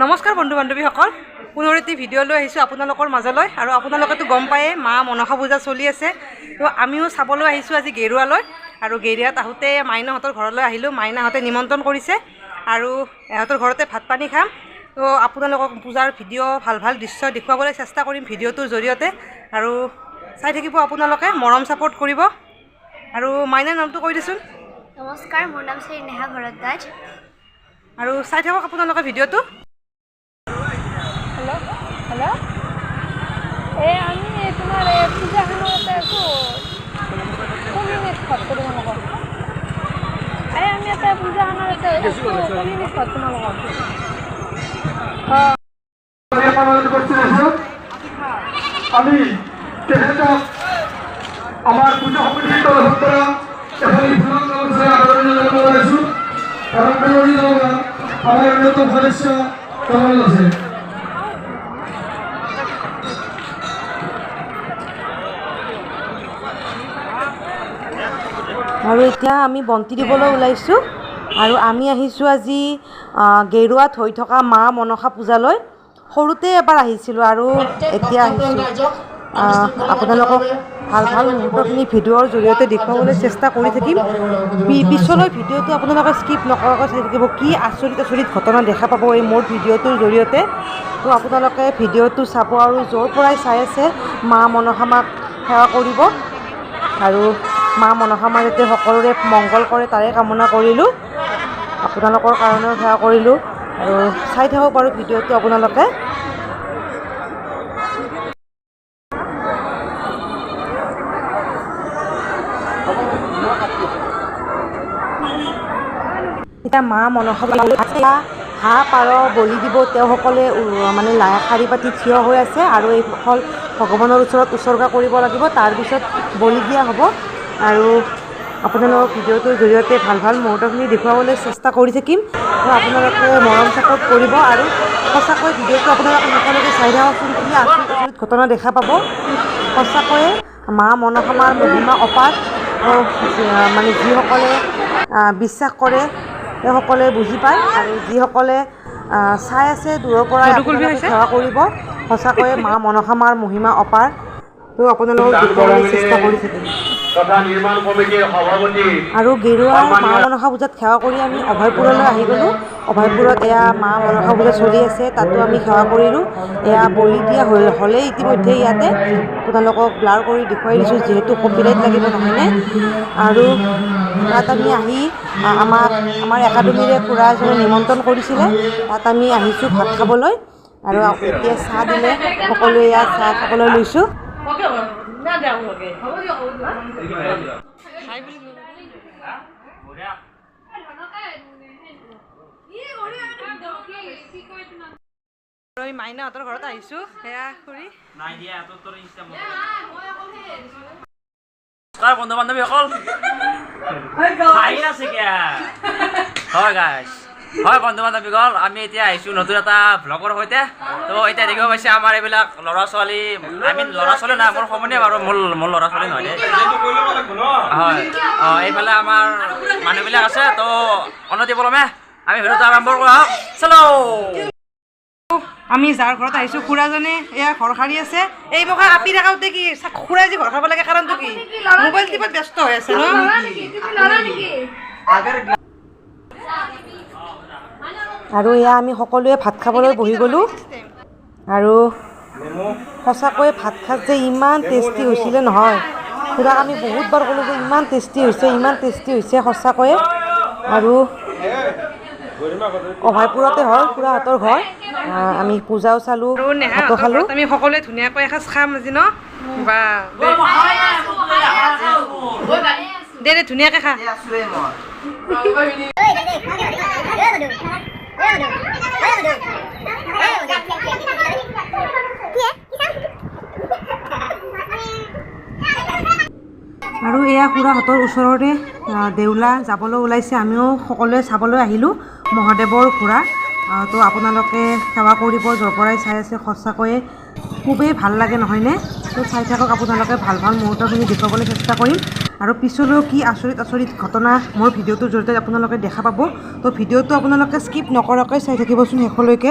নমস্কাৰ বন্ধু বান্ধৱীসকল, পুনৰ এটি ভিডিঅ' লৈ আহিছোঁ আপোনালোকৰ মাজলৈ। আৰু আপোনালোকেতো গম পায়ে মা মনসা পূজা চলি আছে, তো আমিও চাবলৈ আহিছোঁ আজি গেৰুৱালৈ। আৰু গেৰুৱাত আহোঁতে মাইনাহঁতৰ ঘৰলৈ আহিলোঁ। মাইনাহঁতে নিমন্ত্ৰণ কৰিছে আৰু ইহঁতৰ ঘৰতে ভাত পানী খাম। তো আপোনালোকক পূজাৰ ভিডিঅ' ভাল ভাল দৃশ্য দেখুৱাবলৈ চেষ্টা কৰিম ভিডিঅ'টোৰ জৰিয়তে। আৰু চাই থাকিব আপোনালোকে, মৰম ছাপোৰ্ট কৰিব। আৰু মাইনাৰ নামটো কৈ দিছোন। নমস্কাৰ, মোৰ নাম শ্ৰী নেহা ভৰদ্বাজ। আৰু চাই থাকক আপোনালোকে ভিডিঅ'টো। হেল্ল' হেল্ল', আমি তোমাৰ পূজাখনতে আছোঁ। কমিউনিষ্ট ঘৰ তোমালোকৰ আমি এটা পূজাখনতে আছোঁ। কমিউনিষ্ট ঘৰ তোমালোকৰ আমি তেখেতক আমাৰ পূজা সমিতিৰ তৰফৰ পৰা আমাৰ অন্যতম সদস্য কমল আছে। আৰু এতিয়া আমি বন্তি দিবলৈ ওলাইছোঁ। আৰু আমি আহিছোঁ আজি গেৰুৱাত হৈ থকা মা মনসা পূজালৈ। সৰুতে এবাৰ আহিছিলোঁ আৰু এতিয়া আহিছোঁ। আপোনালোকক ভাল ভাল মুহূৰ্তখিনি ভিডিঅ'ৰ জৰিয়তে দেখুৱাবলৈ চেষ্টা কৰি থাকিম। পিছলৈ ভিডিঅ'টো আপোনালোকে স্কিপ নকৰাকৈ চাই থাকিব। কি আচৰিত আচৰিত ঘটনা দেখা পাব এই মোৰ ভিডিঅ'টোৰ জৰিয়তে। তো আপোনালোকে ভিডিঅ'টো চাব আৰু য'ৰ পৰাই চাই আছে মা মনসা মাক সেৱা কৰিব। আৰু মা মনসা মা যাতে সকলোৰে মংগল কৰে তাৰে কামনা কৰিলোঁ। আপোনালোকৰ কাৰণেও সেৱা কৰিলোঁ। আৰু চাই থাকক বাৰু ভিডিঅ'টো আপোনালোকে। এতিয়া মা মনসা হাঁহ পাৰ বলি দিব তেওঁসকলে মানে শাৰী পাতি থিয় হৈ আছে। আৰু এই ফল ভগৱানৰ ওচৰত উচৰ্গা কৰিব লাগিব, তাৰপিছত বলি দিয়া হ'ব। আৰু আপোনালোকক ভিডিঅ'টোৰ জৰিয়তে ভাল ভাল মুহূৰ্তখিনি দেখুৱাবলৈ চেষ্টা কৰি থাকিম। আৰু আপোনালোকে মৰম ছাপোৰ্ট কৰিব। আৰু সঁচাকৈ ভিডিঅ'টো আপোনালোকে সকলোকে চাই থাককচোন। কি আচৰিত আচৰিত ঘটনা দেখা পাব। সঁচাকৈয়ে মা মনসা মাৰ মহিমা অপাৰ। মানে যিসকলে বিশ্বাস কৰে তেওঁসকলে বুজি পায়। আৰু যিসকলে চাই আছে দূৰৰ পৰাই আপোনালোকে সেৱা কৰিব। সঁচাকৈয়ে মা মনসা মাৰ মহিমা অপাৰ। তো আপোনালোকক দেখুৱাবলৈ চেষ্টা কৰি থাকিম। আৰু গেৰুৱাৰ মা মনসা পূজাত সেৱা কৰি আমি অভয়পুৰলৈ আহি গ'লোঁ। অভয়পুৰত এয়া মা মনসা পূজা চলি আছে, তাতো আমি সেৱা কৰিলোঁ। এয়া বলি দিয়া হ'লেই ইতিমধ্যে ইয়াতে আপোনালোকক ব্লাৰ কৰি দেখুৱাই দিছোঁ, যিহেতু কপিৰাইট লাগিব নহয়নে। আৰু তাত আমি আহি আমাৰ একাডেমীৰে খুৰা এজনে নিমন্ত্ৰণ কৰিছিলে, তাত আমি আহিছোঁ ভাত খাবলৈ। আৰু এতিয়া চাহ দিলে, সকলোৱে ইয়াত চাহ খাবলৈ লৈছোঁ। মাইনাহঁতৰ ঘৰত আহিছোঁ। সেয়া খুৰী বন্ধু বান্ধৱীসকল, হয় বন্ধু বান্ধৱীসকল, আমি এতিয়া আহিছোঁ নতুন এটা ভ্লগৰ সৈতে। তো এতিয়া দেখিব পাইছে আমাৰ এইবিলাক ল'ৰা ছোৱালী, ল'ৰা ছোৱালী নাই, মোৰ সমনীয়া বাৰু, মোৰ ল'ৰা ছোৱালী নহয় দেই। হয়, এইফালে আমাৰ মানুহবিলাক আছে। তো অনতি পলমে আমি ভিডিঅ'টো আৰম্ভ কৰা হওক। চলো। আমি যাৰ ঘৰত আহিছোঁ খুৰাজনে এয়া ঘৰ সাৰি আছে। এই মকা আপি দেখাওঁতে কি খুৰাই যি ঘৰ খাব লাগে কাৰণটো কি? মোবাইল টিপত ব্যস্ত হৈ আছে ন। আৰু এয়া আমি সকলোৱে ভাত খাবলৈ বহি গ'লোঁ। আৰু সঁচাকৈ ভাত সাজ যে ইমান টেষ্টি হৈছিলে নহয়, খুৰাক আমি বহুতবাৰ ক'লোঁ যে ইমান টেষ্টি হৈছে, ইমান টেষ্টি হৈছে সঁচাকৈয়ে। আৰু অভয়পুৰতে হয় খুৰাহঁতৰ ঘৰ। আমি পূজাও চালোঁ, ভাতো খালোঁ। আমি সকলোৱে ধুনীয়াকৈ এসাঁজ খাম আজি ন। বা দে দে ধুনীয়াকৈ খা। আৰু এয়া খুৰাহঁতৰ ওচৰতে দেউলা যাবলৈ ওলাইছে। আমিও সকলোৱে চাবলৈ আহিলোঁ মহাদেৱৰ খুৰা। তো আপোনালোকে সেৱা কৰিব য'ৰ পৰাই চাই আছে। সঁচাকৈয়ে খুবেই ভাল লাগে নহয়নে। তো চাই থাকক আপোনালোকে, ভাল ভাল মুহূৰ্তখিনি দেখুৱাবলৈ চেষ্টা কৰিম। আৰু পিছলৈও কি আচৰিত আচৰিত ঘটনা মোৰ ভিডিঅ'টোৰ জৰিয়তে আপোনালোকে দেখা পাব। তো ভিডিঅ'টো আপোনালোকে স্কিপ নকৰাকৈ চাই থাকিবচোন শেষলৈকে।